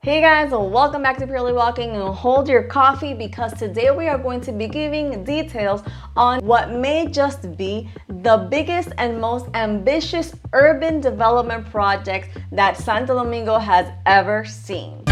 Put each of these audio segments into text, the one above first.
Hey guys, welcome back to Purely Walking, and hold your coffee because today we are going to be giving details on what may just be the biggest and most ambitious urban development project that Santo Domingo has ever seen.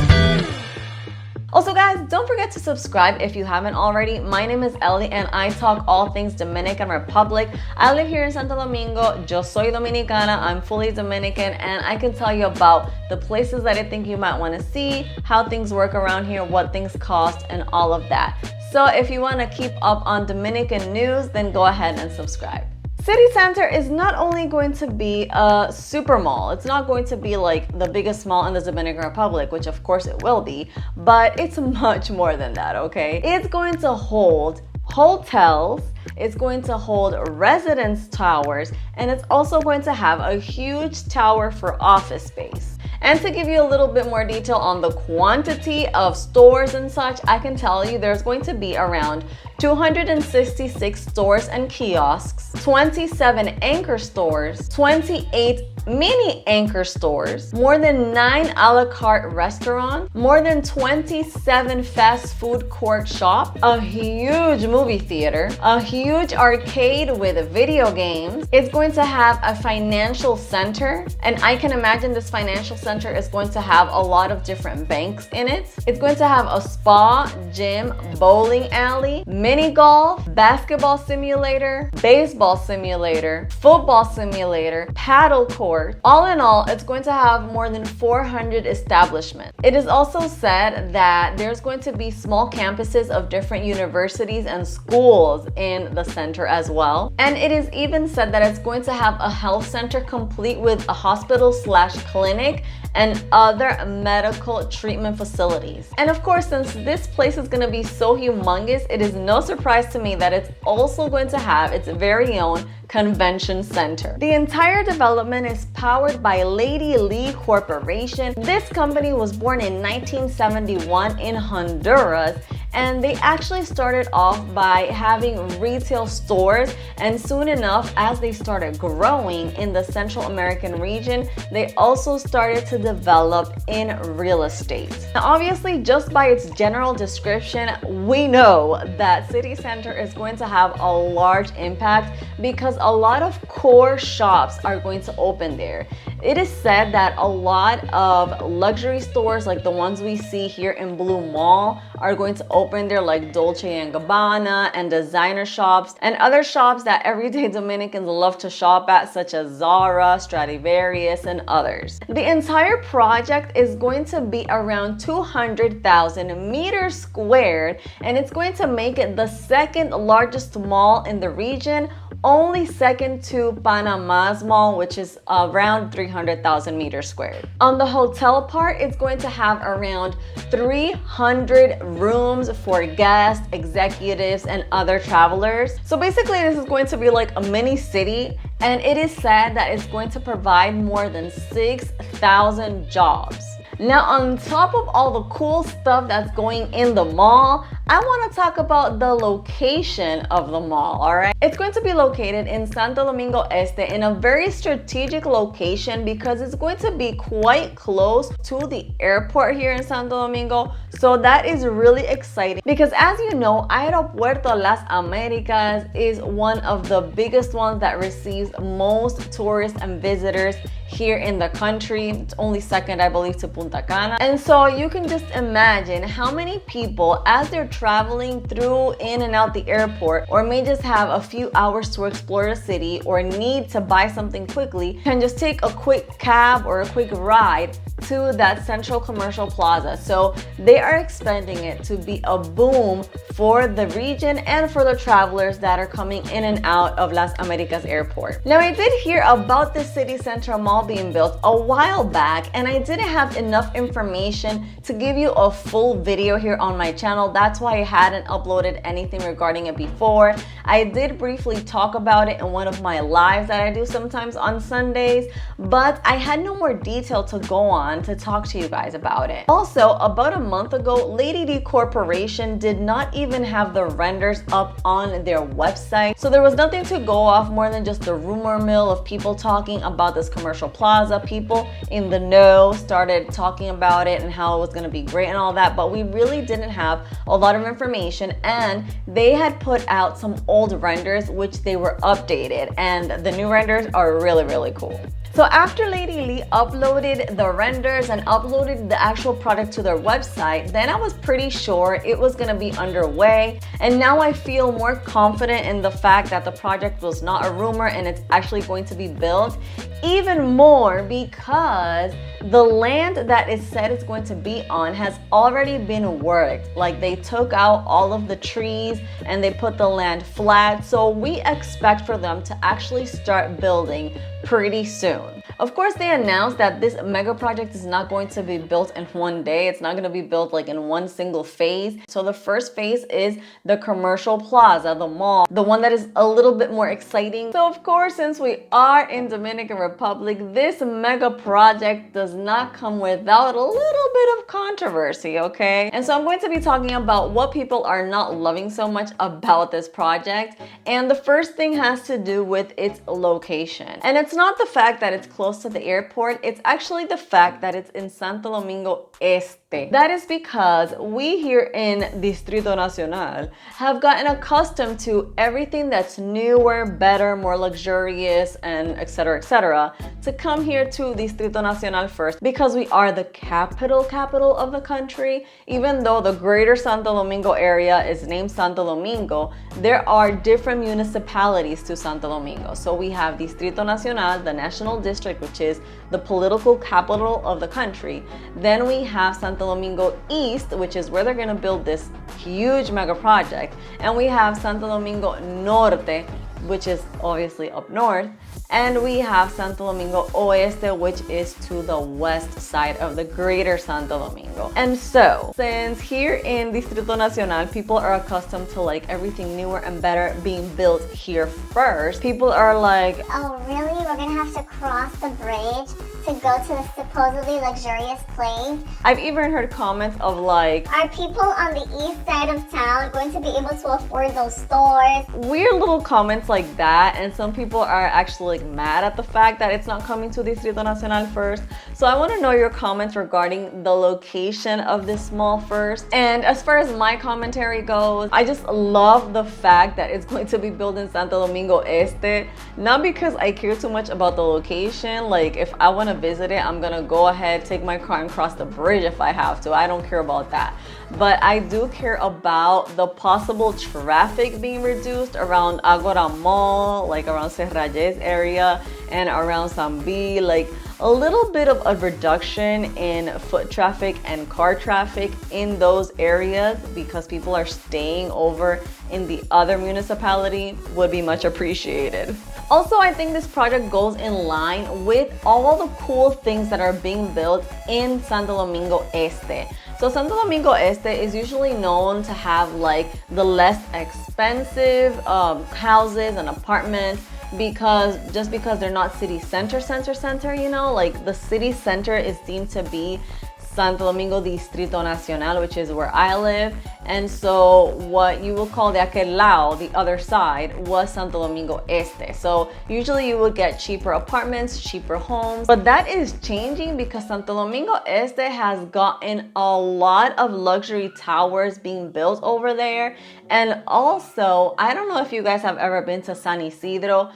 Also guys, don't forget to subscribe if you haven't already. My name is Ellie and I talk all things Dominican Republic. I live here in Santo Domingo. Yo soy Dominicana. I'm fully Dominican and I can tell you about the places that I think you might want to see, how things work around here, what things cost, and all of that. So if you want to keep up on Dominican news, then go ahead and subscribe. City Center is not only going to be a super mall, it's not going to be like the biggest mall in the Dominican Republic, which of course it will be, but it's much more than that, okay? It's going to hold hotels, it's going to hold residence towers, and it's also going to have a huge tower for office space. And to give you a little bit more detail on the quantity of stores and such, I can tell you there's going to be around 266 stores and kiosks, 27 anchor stores, 28 mini anchor stores, more than 9 a la carte restaurants, more than 27 fast food court shops, a huge movie theater, a huge arcade with video games. It's going to have a financial center, and I can imagine this financial center is going to have a lot of different banks in it. It's going to have a spa, gym, bowling alley, mini golf, basketball simulator, baseball simulator, football simulator, paddle court. All in all, it's going to have more than 400 establishments. It is also said that there's going to be small campuses of different universities and schools in the center as well. And it is even said that it's going to have a health center complete with a hospital/clinic and other medical treatment facilities. And of course, since this place is going to be so humongous, it is no surprise to me that it's also going to have its very own convention center. The entire development is powered by Lady Lee Corporation. This company was born in 1971 in Honduras, and they actually started off by having retail stores, and soon enough, as they started growing in the Central American region, they also started to develop in real estate. Now, obviously, just by its general description, we know that City Center is going to have a large impact because a lot of core shops are going to open there. It is said that a lot of luxury stores like the ones we see here in Blue Mall are going to open there, like Dolce & Gabbana, and designer shops and other shops that everyday Dominicans love to shop at, such as Zara, Stradivarius, and others. The entire project is going to be around 200,000 meters squared, and it's going to make it the second largest mall in the region, only second to Panama's mall, which is around 300,000 meters squared. On the hotel part, it's going to have around 300 rooms for guests, executives, and other travelers. So basically, this is going to be like a mini city, and it is said that it's going to provide more than 6,000 jobs. Now, on top of all the cool stuff that's going in the mall, I want to talk about the location of the mall, all right? It's going to be located in Santo Domingo Este in a very strategic location because it's going to be quite close to the airport here in Santo Domingo. So that is really exciting because, as you know, Aeropuerto Las Americas is one of the biggest ones that receives most tourists and visitors here in the country. It's only second, I believe, to Punta Cana. And so you can just imagine how many people, as they're traveling through, in and out the airport, or may just have a few hours to explore the city or need to buy something quickly, can just take a quick cab or a quick ride to that central commercial plaza. So they are expecting it to be a boom for the region and for the travelers that are coming in and out of Las Americas airport. Now, I did hear about the City Center Mall being built a while back, and I didn't have enough information to give you a full video here on my channel. That's why I hadn't uploaded anything regarding it before. I did briefly talk about it in one of my lives that I do sometimes on Sundays, but I had no more detail to go on on to talk to you guys about it. Also, about a month ago, Lady D Corporation did not even have the renders up on their website. So there was nothing to go off more than just the rumor mill of people talking about this commercial plaza. People in the know started talking about it and how it was going to be great and all that, but we really didn't have a lot of information, and they had put out some old renders which they were updated, and the new renders are really cool. So after Lady Lee uploaded the renders and uploaded the actual product to their website, then I was pretty sure it was gonna be underway. And now I feel more confident in the fact that the project was not a rumor and it's actually going to be built. Even more because the land that it said it's going to be on has already been worked. Like, they took out all of the trees and they put the land flat. So we expect for them to actually start building pretty soon. Of course, they announced that this mega project is not going to be built in one day. It's not going to be built like in one single phase. So the first phase is the commercial plaza, the mall, the one that is a little bit more exciting. So of course, since we are in Dominican Republic, this mega project does not come without a little bit of controversy, okay? And so I'm going to be talking about what people are not loving so much about this project. And the first thing has to do with its location. And it's not the fact that it's close to the airport, it's actually the fact that it's in Santo Domingo Este. That is because we here in Distrito Nacional have gotten accustomed to everything that's newer, better, more luxurious, and etc. to come here to Distrito Nacional first, because we are the capital of the country. Even though the greater Santo Domingo area is named Santo Domingo, there are different municipalities to Santo Domingo. So we have Distrito Nacional, the National District, which is the political capital of the country. Then we have Santo Domingo East, which is where they're going to build this huge mega project. And we have Santo Domingo Norte, which is obviously up north. And we have Santo Domingo Oeste, which is to the west side of the greater Santo Domingo. And so, since here in Distrito Nacional, people are accustomed to like everything newer and better being built here first, people are like, oh really? We're gonna have to cross the bridge to go to the supposedly luxurious place? I've even heard comments of like, are people on the east side of town going to be able to afford those stores? Weird little comments like that. And some people are actually mad at the fact that it's not coming to Distrito Nacional first. So I want to know your comments regarding the location of this mall first. And as far as my commentary goes, I just love the fact that it's going to be built in Santo Domingo Este. Not because I care too much about the location. Like, if I want to visit it, I'm gonna go ahead, take my car and cross the bridge if I have to. I don't care about that. But I do care about the possible traffic being reduced around Agora Mall, like around Serralles area and around Sambi, like a little bit of a reduction in foot traffic and car traffic in those areas, because people are staying over in the other municipality, would be much appreciated. Also, I think this project goes in line with all the cool things that are being built in Santo Domingo Este. So Santo Domingo Este is usually known to have like the less expensive houses and apartments, because they're not city center, you know, like the city center is deemed to be Santo Domingo Distrito Nacional, which is where I live. And so what you will call the aquel lado, the other side, was Santo Domingo Este. So usually you would get cheaper apartments, cheaper homes, but that is changing because Santo Domingo Este has gotten a lot of luxury towers being built over there. And also, I don't know if you guys have ever been to San Isidro.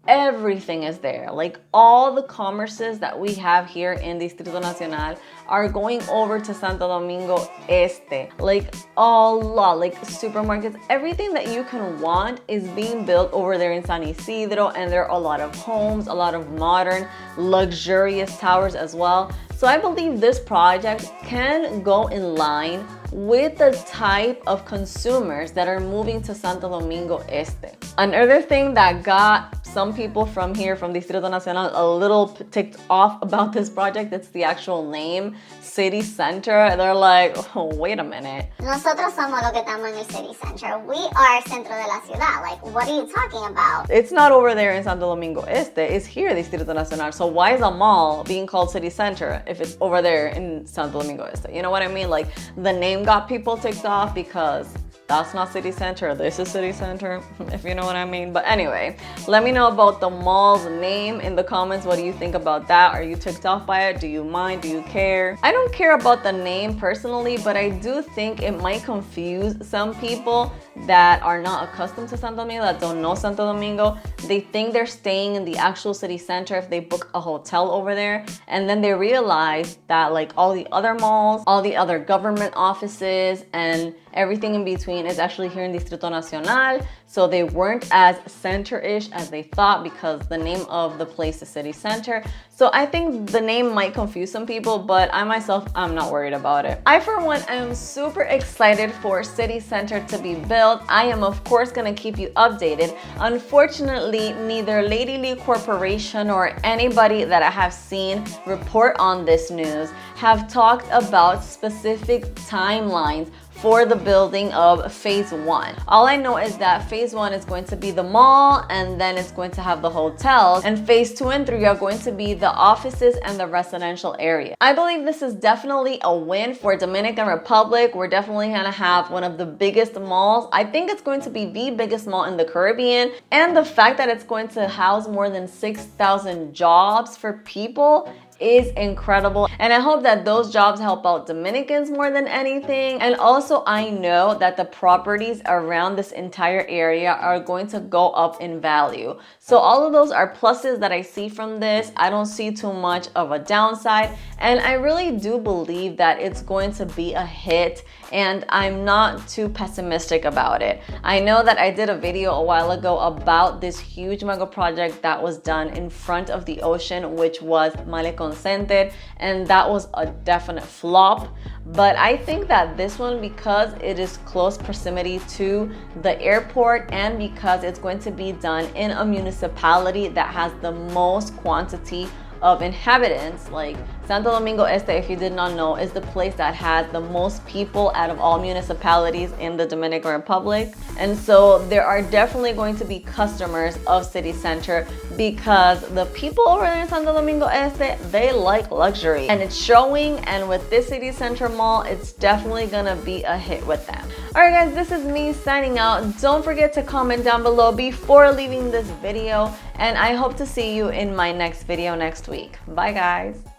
Everything is there. Like, all the commerces that we have here in Distrito Nacional are going over to Santo Domingo Este. Like, a lot, like supermarkets, everything that you can want is being built over there in San Isidro. And there are a lot of homes, a lot of modern, luxurious towers as well. So I believe this project can go in line with the type of consumers that are moving to Santo Domingo Este. Another thing that got some people from here, from Distrito Nacional, a little ticked off about this project. It's the actual name, City Center. They're like, oh, wait a minute. Nosotros somos lo que estamos en el City Center. We are centro de la ciudad. Like, what are you talking about? It's not over there in Santo Domingo Este. It's here, Distrito Nacional. So why is a mall being called City Center if it's over there in Santo Domingo Este? You know what I mean? Like, the name got people ticked off because that's not City Center, this is City Center, if you know what I mean. But anyway, let me know about the mall's name in the comments. What do you think about that? Are you ticked off by it? Do you mind? Do you care? I don't care about the name personally, but I do think it might confuse some people that are not accustomed to Santo Domingo, that don't know Santo Domingo. They think they're staying in the actual city center if they book a hotel over there. And then they realize that like all the other malls, all the other government offices, and everything in between is actually here in Distrito Nacional. So they weren't as center-ish as they thought because the name of the place is City Center. So I think the name might confuse some people, but I myself, I'm not worried about it. I, for one, am super excited for City Center to be built. I am, of course, gonna keep you updated. Unfortunately, neither Lady Lee Corporation or anybody that I have seen report on this news have talked about specific timelines for the building of phase 1. All I know is that phase 1 is going to be the mall, and then it's going to have the hotels, and phase 2 and 3 are going to be the offices and the residential area. I believe this is definitely a win for Dominican Republic. We're definitely gonna have one of the biggest malls. I think it's going to be the biggest mall in the Caribbean, and the fact that it's going to house more than 6,000 jobs for people is incredible, and I hope that those jobs help out Dominicans more than anything. And also, I know that the properties around this entire area are going to go up in value. So all of those are pluses that I see from this. I don't see too much of a downside, and I really do believe that it's going to be a hit, and I'm not too pessimistic about it. I know that I did a video a while ago about this huge mega project that was done in front of the ocean, which was Malecon Center, and that was a definite flop. But I think that this one, because it is close proximity to the airport and because it's going to be done in a municipality that has the most quantity of inhabitants, like Santo Domingo Este, if you did not know, is the place that has the most people out of all municipalities in the Dominican Republic. And so there are definitely going to be customers of City Center because the people over there in Santo Domingo Este, they like luxury, and it's showing. And with this City Center mall, it's definitely gonna be a hit with them. All right, guys, this is me signing out. Don't forget to comment down below before leaving this video, and I hope to see you in my next video next week. Bye, guys.